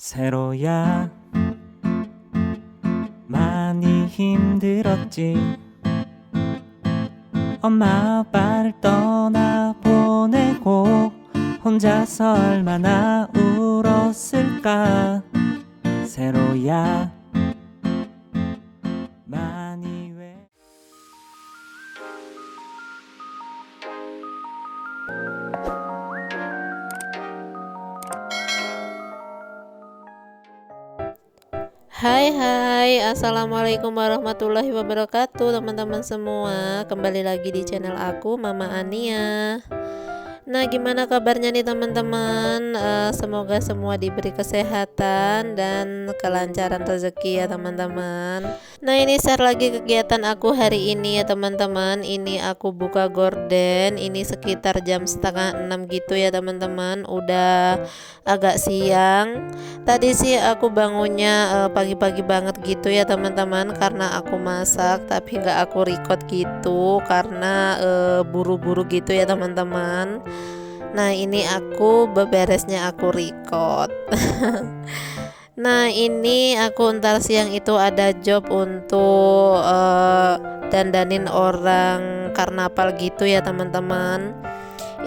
세로야 많이 힘들었지. 엄마 아빠를 떠나보내고 혼자서 얼마나 울었을까. 세로야 많이 Hai, assalamualaikum warahmatullahi wabarakatuh teman-teman semua. Kembali lagi di channel aku, Mama Ania. Nah, gimana kabarnya nih teman-teman? Semoga semua diberi kesehatan dan kelancaran rezeki ya teman-teman. Nah, ini share lagi kegiatan aku hari ini ya teman-teman. Ini aku buka gorden. Ini sekitar jam setengah 6 gitu ya teman-teman. Udah agak siang. Tadi sih aku bangunnya pagi-pagi banget gitu ya teman-teman, karena aku masak tapi nggak aku record gitu karena buru-buru gitu ya teman-teman. Nah, ini aku beberesnya aku record. Nah, ini aku ntar siang itu ada job untuk dandanin orang karnaval gitu ya teman-teman.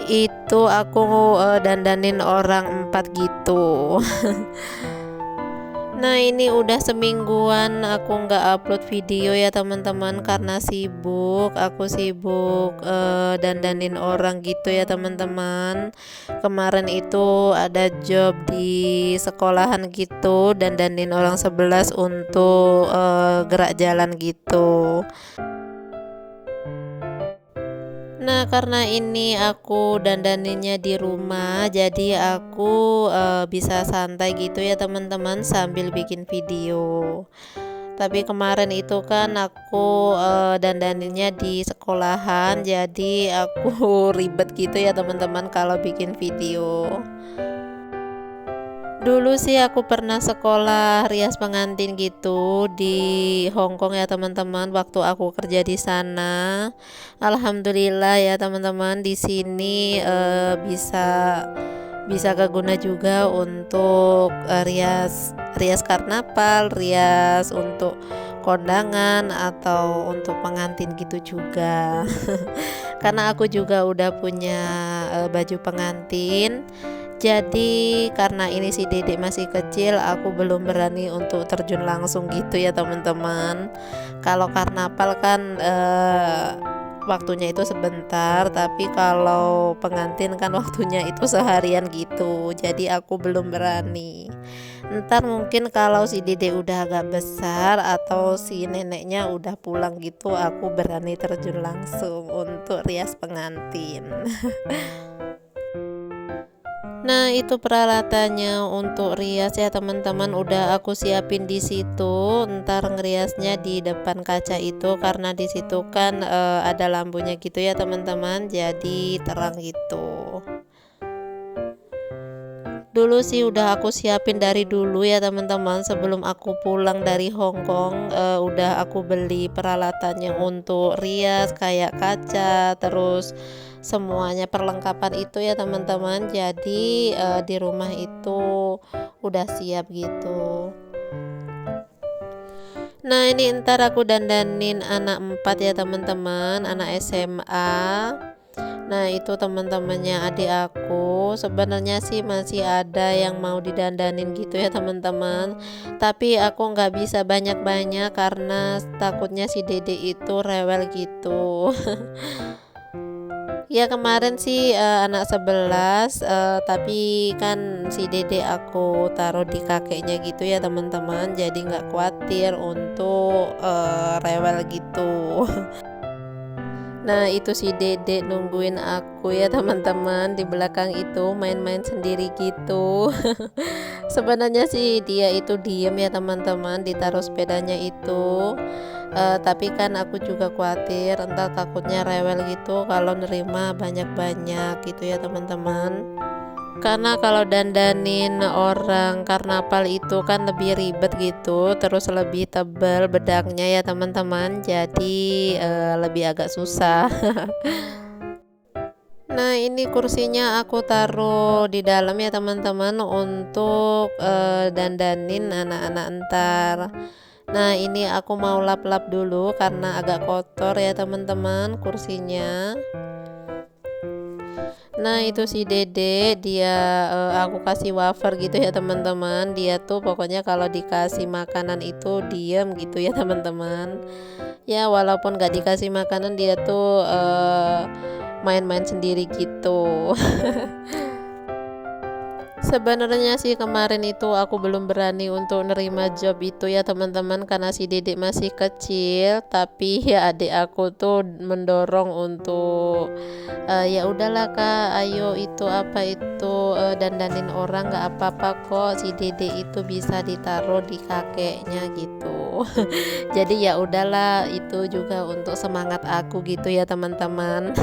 Itu aku dandanin orang 4 gitu. Nah, ini udah semingguan aku nggak upload video ya teman-teman karena sibuk. Aku sibuk dandanin orang gitu ya teman-teman. Kemarin itu ada job di sekolahan gitu, dandanin orang 11 untuk gerak jalan gitu. Nah, karena ini aku dandaninnya di rumah, jadi aku bisa santai gitu ya teman-teman sambil bikin video. Tapi kemarin itu kan aku dandaninnya di sekolahan, jadi aku ribet gitu ya teman-teman kalau bikin video. Dulu sih aku pernah sekolah rias pengantin gitu di Hong Kong ya teman-teman, waktu aku kerja di sana. Alhamdulillah ya teman-teman, di sini bisa keguna juga untuk rias karnaval, rias untuk kondangan atau untuk pengantin gitu juga. Karena aku juga udah punya baju pengantin. Jadi karena ini si dedek masih kecil, aku belum berani untuk terjun langsung gitu ya teman-teman. Kalau karnaval kan waktunya itu sebentar, tapi kalau pengantin kan waktunya itu seharian gitu. Jadi aku belum berani. Ntar mungkin kalau si dedek udah agak besar atau si neneknya udah pulang gitu, aku berani terjun langsung untuk rias pengantin. Nah, itu peralatannya untuk rias ya teman-teman, udah aku siapin di situ. Ntar ngeriasnya di depan kaca itu karena di situ kan ada lampunya gitu ya teman-teman, jadi terang gitu. Dulu sih udah aku siapin dari dulu ya teman-teman, sebelum aku pulang dari Hong Kong. Udah aku beli peralatannya untuk rias kayak kaca, terus semuanya perlengkapan itu ya teman-teman. Jadi di rumah itu udah siap gitu. Nah, ini ntar aku dandanin anak 4 ya teman-teman, anak SMA. Nah, itu teman-temannya adik aku. Sebenarnya sih masih ada yang mau didandanin gitu ya teman-teman, tapi aku nggak bisa banyak-banyak karena takutnya si dede itu rewel gitu. Ya, kemarin sih anak 11, tapi kan si dede aku taruh di kakeknya gitu ya teman-teman, jadi nggak khawatir untuk rewel gitu. Nah, itu si dedek nungguin aku ya teman-teman, di belakang itu main-main sendiri gitu. Sebenarnya sih dia itu diem ya teman-teman, ditaruh sepedanya itu. Tapi kan aku juga khawatir entar takutnya rewel gitu kalau nerima banyak-banyak gitu ya teman-teman. Karena kalau dandanin orang karnaval itu kan lebih ribet gitu, terus lebih tebal bedaknya ya teman-teman, jadi lebih agak susah. Nah ini kursinya aku taruh di dalam ya teman-teman untuk dandanin anak-anak ntar. Nah ini aku mau lap-lap dulu karena agak kotor ya teman-teman kursinya. Nah itu si Dede dia aku kasih wafer gitu ya teman-teman. Dia tuh pokoknya kalau dikasih makanan itu diem gitu ya teman-teman. Ya walaupun gak dikasih makanan dia tuh main-main sendiri gitu. Sebenarnya sih kemarin itu aku belum berani untuk nerima job itu ya teman-teman karena si Dedek masih kecil, tapi ya adik aku tuh mendorong untuk ya udahlah Kak, ayo itu apa itu dandanin orang nggak apa-apa kok, si Dedek itu bisa ditaruh di kakeknya gitu. Jadi ya udahlah itu juga untuk semangat aku gitu ya teman-teman.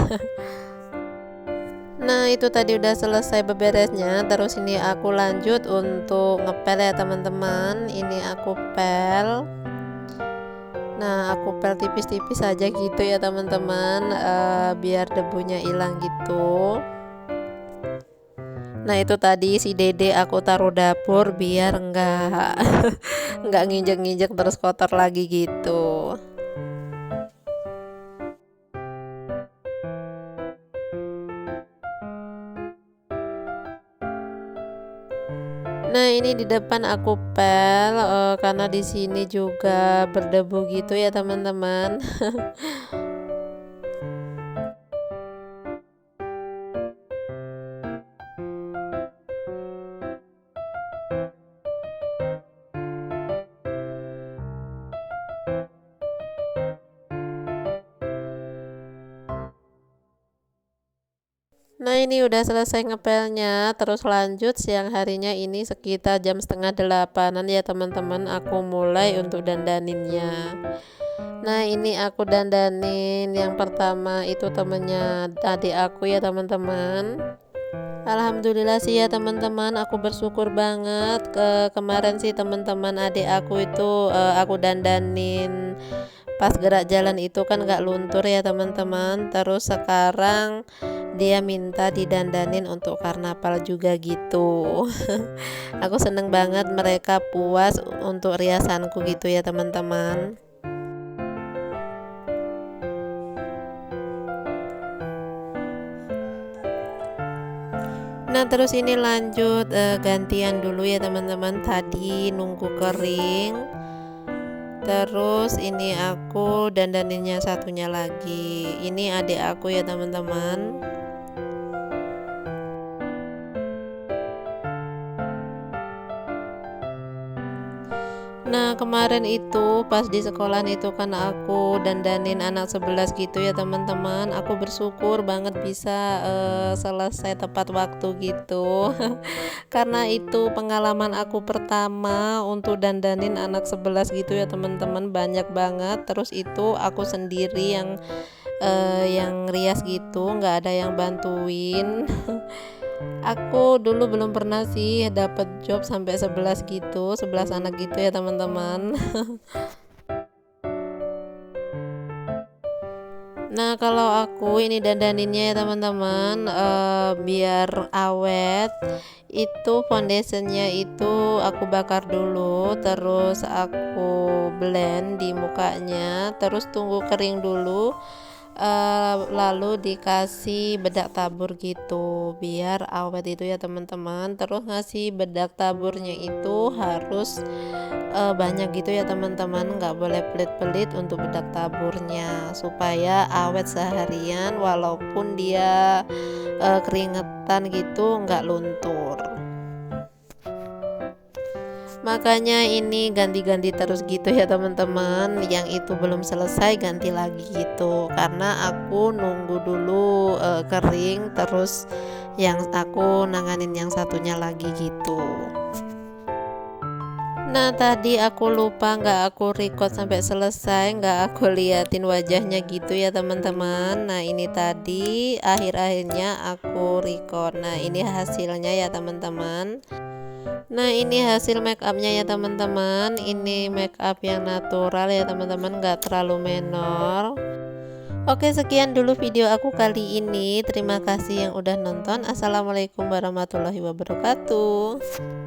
Nah itu tadi udah selesai beberesnya. Terus ini aku lanjut untuk ngepel ya teman-teman. Ini aku pel. Nah aku pel tipis-tipis aja gitu ya teman-teman, biar debunya hilang gitu. Nah itu tadi si Dede aku taruh dapur biar enggak nggak nginjek-nginjek terus kotor lagi gitu. Nah ini di depan aku pel karena di sini juga berdebu gitu ya teman-teman. Nah ini udah selesai ngepelnya. Terus lanjut siang harinya ini sekitar jam setengah delapanan ya teman-teman, aku mulai untuk dandaninnya. Nah ini aku dandanin yang pertama itu temennya adik aku ya teman-teman. Alhamdulillah sih ya teman-teman, aku bersyukur banget kemarin sih teman-teman adik aku itu aku dandanin pas gerak jalan itu kan gak luntur ya teman-teman. Terus sekarang dia minta didandanin untuk karnaval juga gitu. Aku seneng banget mereka puas untuk riasanku gitu ya teman-teman. Nah terus ini lanjut gantian dulu ya teman-teman, tadi nunggu kering. Terus ini aku dandaninnya satunya lagi. Ini adik aku ya teman-teman. Nah kemarin itu pas di sekolahan itu kan aku dandanin anak 11 gitu ya teman-teman. Aku bersyukur banget bisa selesai tepat waktu gitu. Karena itu pengalaman aku pertama untuk dandanin anak 11 gitu ya teman-teman, banyak banget. Terus itu aku sendiri yang rias gitu, nggak ada yang bantuin. Aku dulu belum pernah sih dapat job sampai 11 gitu, 11 anak gitu ya teman-teman. Nah kalau aku ini dandaninnya ya teman-teman, biar awet, itu foundationnya itu aku bakar dulu, terus aku blend di mukanya, terus tunggu kering dulu, lalu dikasih bedak tabur gitu biar awet itu ya teman-teman. Terus ngasih bedak taburnya itu harus banyak gitu ya teman-teman, nggak boleh pelit-pelit untuk bedak taburnya supaya awet seharian walaupun dia keringetan gitu nggak luntur. Makanya ini ganti-ganti terus gitu ya teman-teman, yang itu belum selesai ganti lagi gitu karena aku nunggu dulu kering, terus yang aku nanganin yang satunya lagi gitu. Nah tadi aku lupa nggak aku record sampai selesai, nggak aku liatin wajahnya gitu ya teman-teman. Nah ini tadi akhir-akhirnya aku record. Nah ini hasilnya ya teman-teman. Nah ini hasil make upnya ya teman-teman. Ini make up yang natural ya teman-teman, nggak terlalu menor. Oke, sekian dulu video aku kali ini. Terima kasih yang udah nonton. Assalamualaikum warahmatullahi wabarakatuh.